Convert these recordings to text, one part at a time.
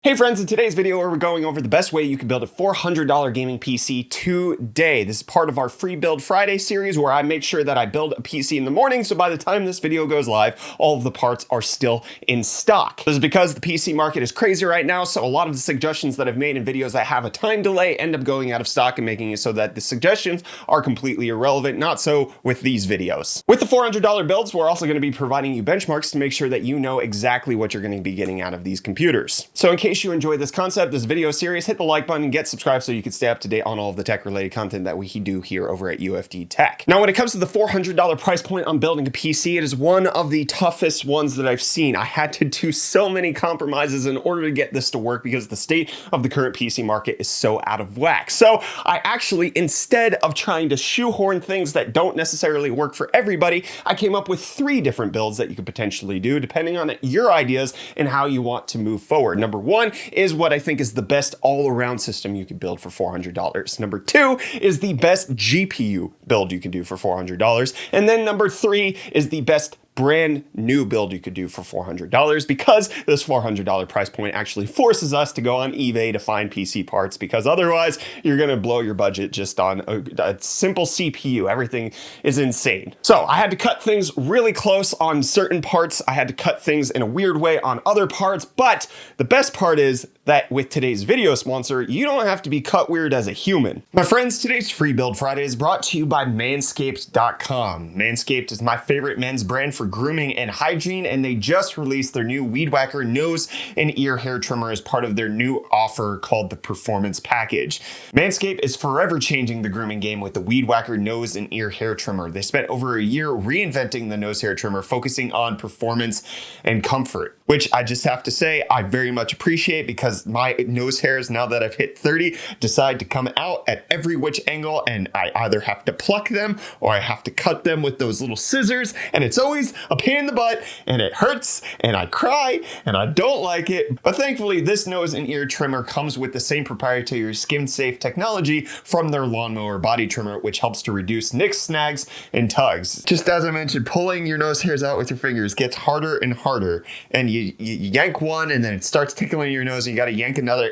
Hey friends, in today's video we're going over the best way you can build a $400 gaming PC today. This is part of our Free Build Friday series where I make sure that I build a PC in the morning, so by the time this video goes live, all of the parts are still in stock. This is because the PC market is crazy right now, so a lot of the suggestions that I've made in videos that have a time delay end up going out of stock and making it so that the suggestions are completely irrelevant. Not so with these videos. With the $400 builds, we're also going to be providing you benchmarks to make sure that you know exactly what you're going to be getting out of these computers. So in case you enjoy this concept, this video series, hit the like button and get subscribed so you can stay up to date on all of the tech related content that we do here over at UFD Tech. Now, when it comes to the $400 price point on building a PC, it is one of the toughest ones that I've seen. I had to do so many compromises in order to get this to work because the state of the current PC market is so out of whack. So I actually, instead of trying to shoehorn things that don't necessarily work for everybody, I came up with 3 different builds that you could potentially do depending on your ideas and how you want to move forward. Number 1 is what I think is the best all-around system you can build for $400. Number 2 is the best GPU build you can do for $400. And then number 3 is the best brand new build you could do for $400, because this $400 price point actually forces us to go on eBay to find PC parts, because otherwise you're going to blow your budget just on a simple CPU. Everything is insane. So I had to cut things really close on certain parts. I had to cut things in a weird way on other parts, but the best part is that with today's video sponsor, you don't have to be cut weird as a human. My friends, today's Free Build Friday is brought to you by Manscaped.com. Manscaped is my favorite men's brand for grooming and hygiene, and they just released their new Weed Whacker nose and ear hair trimmer as part of their new offer called the Performance Package. Manscaped is forever changing the grooming game with the Weed Whacker nose and ear hair trimmer. They spent over a year reinventing the nose hair trimmer, focusing on performance and comfort, which I just have to say I very much appreciate, because my nose hairs, now that I've hit 30, decide to come out at every which angle, and I either have to pluck them or I have to cut them with those little scissors, and it's always a pain in the butt, and it hurts, and I cry, and I don't like it. But thankfully, this nose and ear trimmer comes with the same proprietary skin-safe technology from their lawnmower body trimmer, which helps to reduce nicks, snags, and tugs. Just as I mentioned, pulling your nose hairs out with your fingers gets harder and harder, and you yank one, and then it starts tickling your nose, and you gotta yank another.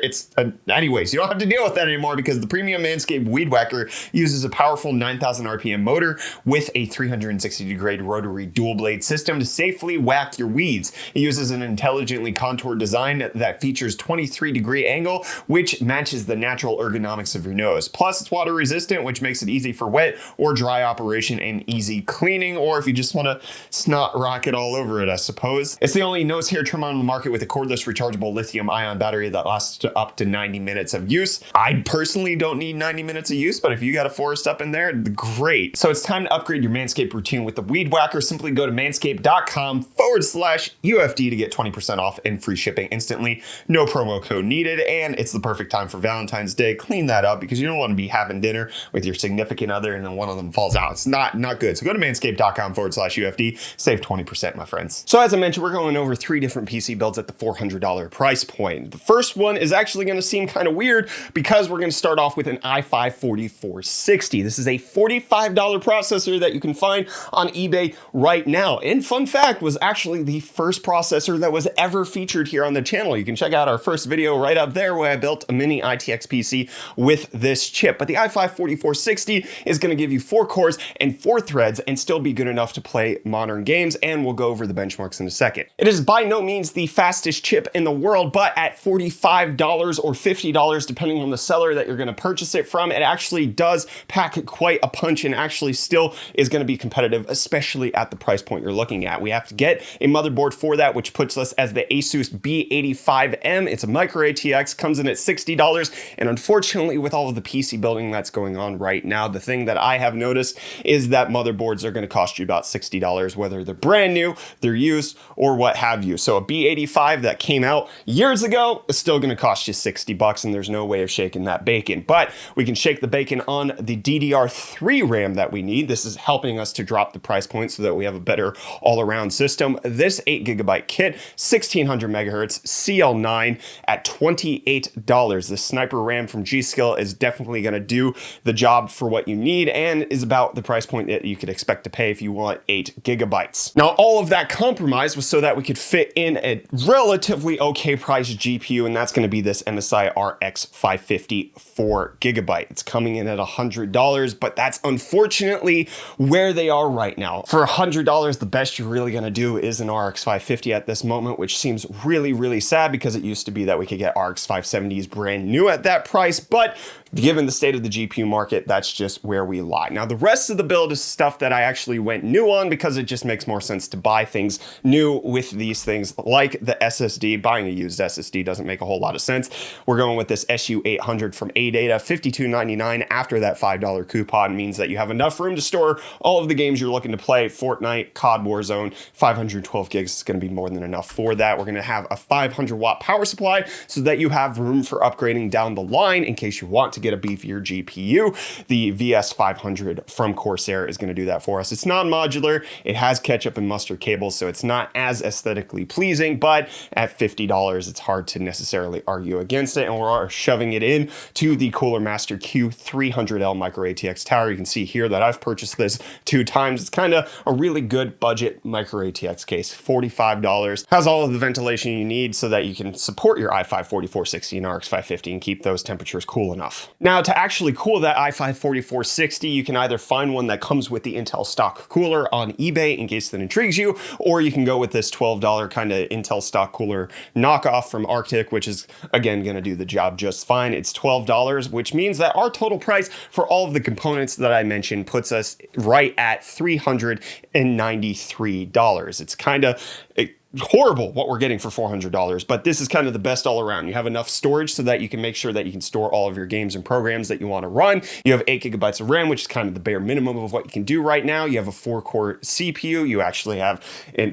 Anyways, you don't have to deal with that anymore, because the premium Manscaped Weed Whacker uses a powerful 9,000 RPM motor with a 360-degree rotary dual blade system to safely whack your weeds. It uses an intelligently contoured design that features 23-degree angle, which matches the natural ergonomics of your nose. Plus, it's water resistant, which makes it easy for wet or dry operation and easy cleaning, or if you just want to snot rocket all over it, I suppose. It's the only nose hair trimmer on the market with a cordless rechargeable lithium-ion battery that lasts up to 90 minutes of use. I personally don't need 90 minutes of use, but if you got a forest up in there, great. So it's time to upgrade your Manscaped routine with the Weed Whacker. Simply go to manscaped.com/UFD to get 20% off and free shipping instantly. No promo code needed, and it's the perfect time for Valentine's Day. Clean that up, because you don't want to be having dinner with your significant other and then one of them falls out. It's not good. So go to manscaped.com/UFD, save 20%, my friends. So as I mentioned, we're going over 3 different PC builds at the $400 price point. The first one is actually going to seem kind of weird, because we're going to start off with an i5-4460. This is a $45 processor that you can find on eBay right now. And fun fact, was actually the first processor that was ever featured here on the channel. You can check out our first video right up there where I built a mini ITX PC with this chip. But the i5-4460 is going to give you 4 cores and 4 threads and still be good enough to play modern games, and we'll go over the benchmarks in a second. It is by no means the fastest chip in the world, but at $45 or $50, depending on the seller that you're going to purchase it from, it actually does pack quite a punch and actually still is going to be competitive, especially at the price point you're looking at. We have to get a motherboard for that, which puts us as the Asus B85M. It's a micro ATX, comes in at $60, and unfortunately, with all of the PC building that's going on right now, the thing that I have noticed is that motherboards are going to cost you about $60, whether they're brand new, they're used, or what have you. So a B85 that came out years ago is still going to cost you $60, and there's no way of shaking that bacon. But we can shake the bacon on the DDR3 RAM that we need. This is helping us to drop the price point so that we have a better all-around system. This 8GB kit, 1600 megahertz, CL9 at $28. The Sniper RAM from G-Skill is definitely going to do the job for what you need, and is about the price point that you could expect to pay if you want 8 gigabytes. Now, all of that compromise was so that we could fit get in a relatively okay priced GPU, and that's going to be this MSI RX 550 4GB. It's coming in at $100, but that's unfortunately where they are right now. For $100, the best you're really going to do is an RX 550 at this moment, which seems really, really sad because it used to be that we could get RX 570s brand new at that price, but given the state of the GPU market, that's just where we lie. Now, the rest of the build is stuff that I actually went new on because it just makes more sense to buy things new with these things, like the SSD. Buying a used SSD doesn't make a whole lot of sense. We're going with this SU800 from ADATA, $52.99 after that $5 coupon means that you have enough room to store all of the games you're looking to play. Fortnite, COD Warzone, 512 gigs is going to be more than enough for that. We're going to have a 500 watt power supply so that you have room for upgrading down the line in case you want to get a beefier GPU. The VS500 from Corsair is going to do that for us. It's non-modular, it has ketchup and mustard cables, so it's not as aesthetically pleasing, but at $50, it's hard to necessarily argue against it, and we're shoving it in to the Cooler Master Q300L micro ATX tower. You can see here that I've purchased this 2 times. It's kind of a really good budget micro ATX case, $45. Has all of the ventilation you need so that you can support your i5 4460 and RX 550 and keep those temperatures cool enough. Now, to actually cool that i5 4460, you can either find one that comes with the Intel stock cooler on eBay in case that intrigues you, or you can go with this $12 kind of Intel stock cooler knockoff from Arctic, which is again going to do the job just fine. It's $12, which means that our total price for all of the components that I mentioned puts us right at $393. It's kind of horrible what we're getting for $400, but this is kind of the best all around. You have enough storage so that you can make sure that you can store all of your games and programs that you want to run. You have 8 gigabytes of RAM, which is kind of the bare minimum of what you can do right now. You have a 4-core CPU. You actually have a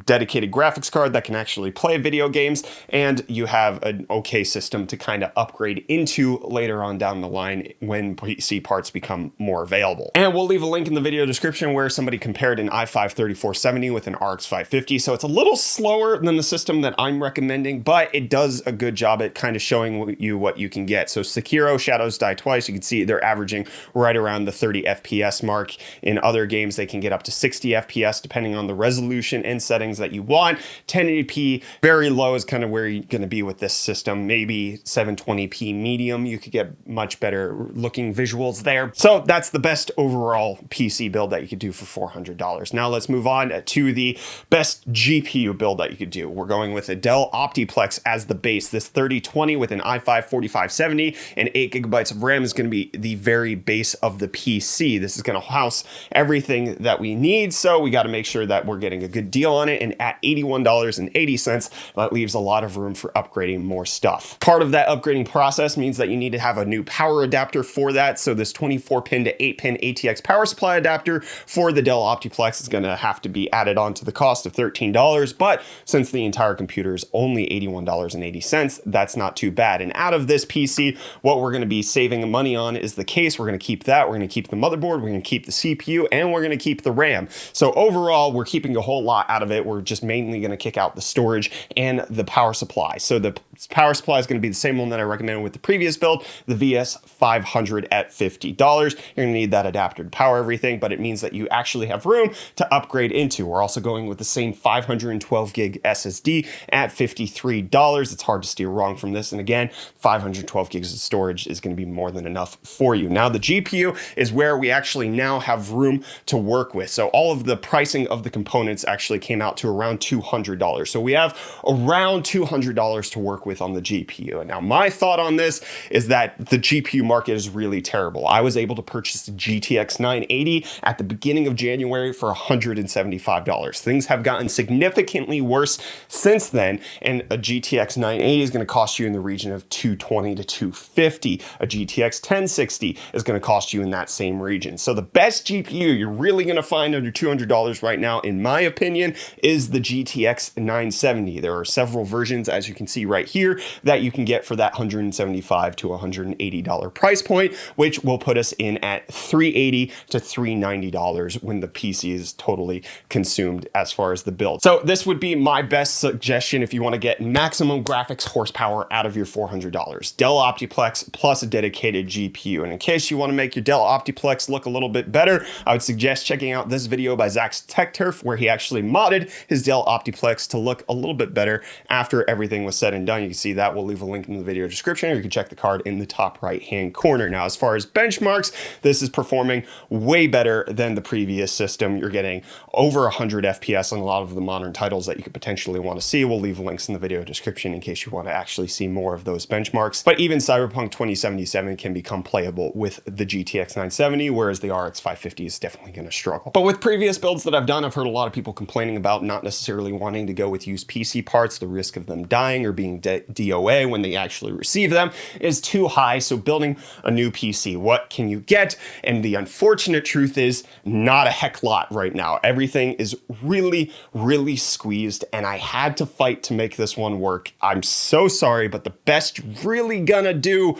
dedicated graphics card that can actually play video games, and you have an okay system to kind of upgrade into later on down the line when PC parts become more available. And we'll leave a link in the video description where somebody compared an i5 3470 with an RX 550. So it's a little slower than the system that I'm recommending, but it does a good job at kind of showing you what you can get. So Sekiro, Shadows Die Twice, you can see they're averaging right around the 30 FPS mark. In other games, they can get up to 60 FPS depending on the resolution and settings that you want. 1080p, very low is kind of where you're going to be with this system. Maybe 720p medium, you could get much better looking visuals there. So that's the best overall PC build that you could do for $400. Now let's move on to the best GPU build that you could do. We're going with a Dell Optiplex as the base. This 3020 with an i5 4570 and 8 gigabytes of RAM is going to be the very base of the PC. This is going to house everything that we need, so we got to make sure that we're getting a good deal on it, and at $81.80, that leaves a lot of room for upgrading more stuff. Part of that upgrading process means that you need to have a new power adapter for that, so this 24-pin to 8-pin ATX power supply adapter for the Dell Optiplex is going to have to be added on to the cost of $13, but since the entire computer is only $81.80, that's not too bad. And out of this PC, what we're going to be saving money on is the case. We're going to keep that. We're going to keep the motherboard. We're going to keep the CPU, and we're going to keep the RAM. So overall, we're keeping a whole lot out of it. We're just mainly going to kick out the storage and the power supply. So the power supply is going to be the same one that I recommended with the previous build, the VS500 at $50. You're going to need that adapter to power everything, but it means that you actually have room to upgrade into. We're also going with the same 512 gig SSD at $53. It's hard to steer wrong from this. And again, 512 gigs of storage is going to be more than enough for you. Now, the GPU is where we actually now have room to work with. So all of the pricing of the components actually came out to around $200. So we have around $200 to work with on the GPU. And now my thought on this is that the GPU market is really terrible. I was able to purchase the GTX 980 at the beginning of January for $175. Things have gotten significantly worse since then, and a GTX 980 is going to cost you in the region of $220 to $250. A GTX 1060 is going to cost you in that same region. So the best GPU you're really going to find under $200 right now, in my opinion, is the GTX 970. There are several versions, as you can see right here, that you can get for that $175 to $180 price point, which will put us in at $380 to $390 when the PC is totally consumed as far as the build. So this would be my best suggestion if you want to get maximum graphics horsepower out of your $400. Dell Optiplex plus a dedicated GPU. And in case you want to make your Dell Optiplex look a little bit better, I would suggest checking out this video by Zach's Tech Turf, where he actually modded his Dell Optiplex to look a little bit better after everything was said and done. You can see that. We'll leave a link in the video description, or you can check the card in the top right-hand corner. Now, as far as benchmarks, this is performing way better than the previous system. You're getting over 100 FPS on a lot of the modern titles that you could potentially want to see. We'll leave links in the video description in case you want to actually see more of those benchmarks. But even Cyberpunk 2077 can become playable with the GTX 970, whereas the RX 550 is definitely going to struggle. But with previous builds that I've done, I've heard a lot of people complaining about not necessarily wanting to go with used PC parts. The risk of them dying or being DOA when they actually receive them is too high. So building a new PC, what can you get? And the unfortunate truth is not a heck lot right now. Everything is really, really squeezed, and I had to fight to make this one work. I'm so sorry, but the best you're really gonna do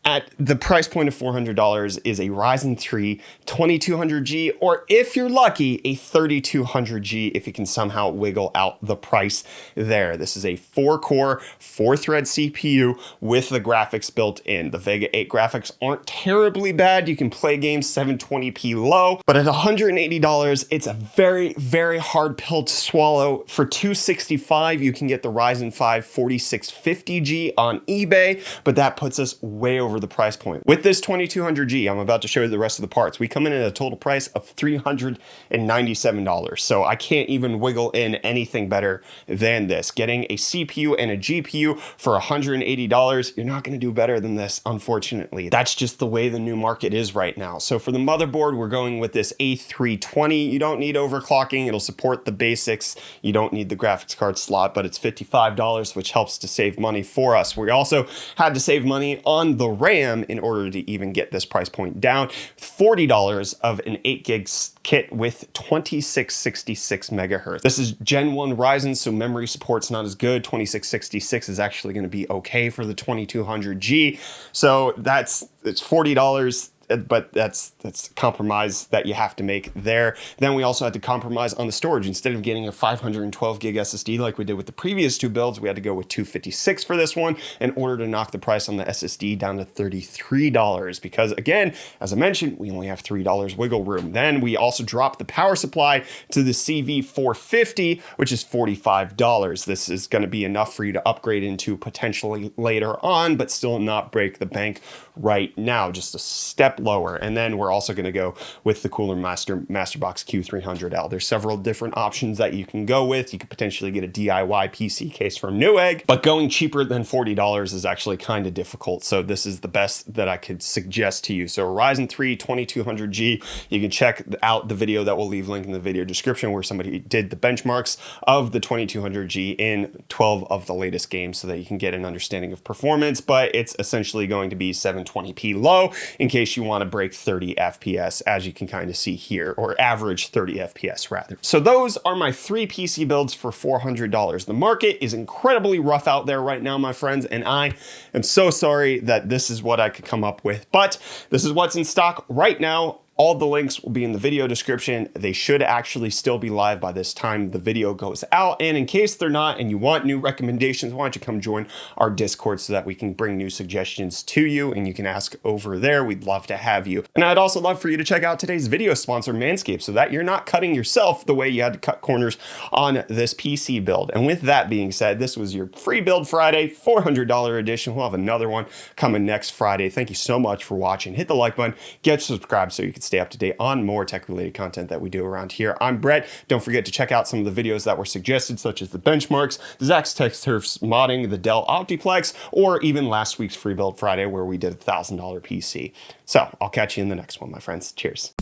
at the price point of $400 is a Ryzen 3 2200G, or if you're lucky, a 3200G if you can somehow wiggle out the price there. This is a 4-core, 4-thread CPU with the graphics built in. The Vega 8 graphics aren't terribly bad. You can play games 720p low, but at $180, it's a very, very hard pill to swallow. For $265, you can get the Ryzen 5 4650G on eBay, but that puts us way over the price point. With this 2200G, I'm about to show you the rest of the parts. We come in at a total price of $397. So I can't even wiggle in anything better than this. Getting a CPU and a GPU for $180, you're not going to do better than this, unfortunately. That's just the way the new market is right now. So for the motherboard, we're going with this A320. You don't need overclocking. It'll support the basics. You don't need the graphics card slot, but it's $55, which helps to save money for us. We also had to save money on the RAM in order to even get this price point down. $40 of an 8 gig kit with 2666 megahertz. This is Gen 1 Ryzen, so memory support's not as good. 2666 is actually going to be okay for the 2200G. So it's $40. But that's a compromise that you have to make there. Then we also had to compromise on the storage. Instead of getting a 512 gig SSD like we did with the previous two builds, we had to go with 256 for this one in order to knock the price on the SSD down to $33. Because again, as I mentioned, we only have $3 wiggle room. Then we also dropped the power supply to the CV450, which is $45. This is going to be enough for you to upgrade into potentially later on, but still not break the bank right now. Just a step lower. And then we're also going to go with the Cooler Masterbox Q300L. There's several different options that you can go with. You could potentially get a DIY PC case from Newegg, but going cheaper than $40 is actually kind of difficult. So this is the best that I could suggest to you. So Ryzen 3 2200G, you can check out the video that we'll leave link in the video description where somebody did the benchmarks of the 2200G in 12 of the latest games so that you can get an understanding of performance, but it's essentially going to be 720p low in case you want to break 30 FPS, as you can kind of see here, or average 30 FPS rather. So those are my 3 PC builds for $400. The market is incredibly rough out there right now, my friends, and I am so sorry that this is what I could come up with, but this is what's in stock right now. All the links will be in the video description. They should actually still be live by this time the video goes out. And in case they're not and you want new recommendations, why don't you come join our Discord so that we can bring new suggestions to you and you can ask over there. We'd love to have you. And I'd also love for you to check out today's video sponsor, Manscaped, so that you're not cutting yourself the way you had to cut corners on this PC build. And with that being said, this was your Free Build Friday, $400 edition. We'll have another one coming next Friday. Thank you so much for watching. Hit the like button, get subscribed so you can stay up to date on more tech-related content that we do around here. I'm Brett. Don't forget to check out some of the videos that were suggested, such as the benchmarks, Zach's Tech Turf's modding the Dell Optiplex, or even last week's Free Build Friday where we did a $1,000 PC. So I'll catch you in the next one, my friends. Cheers.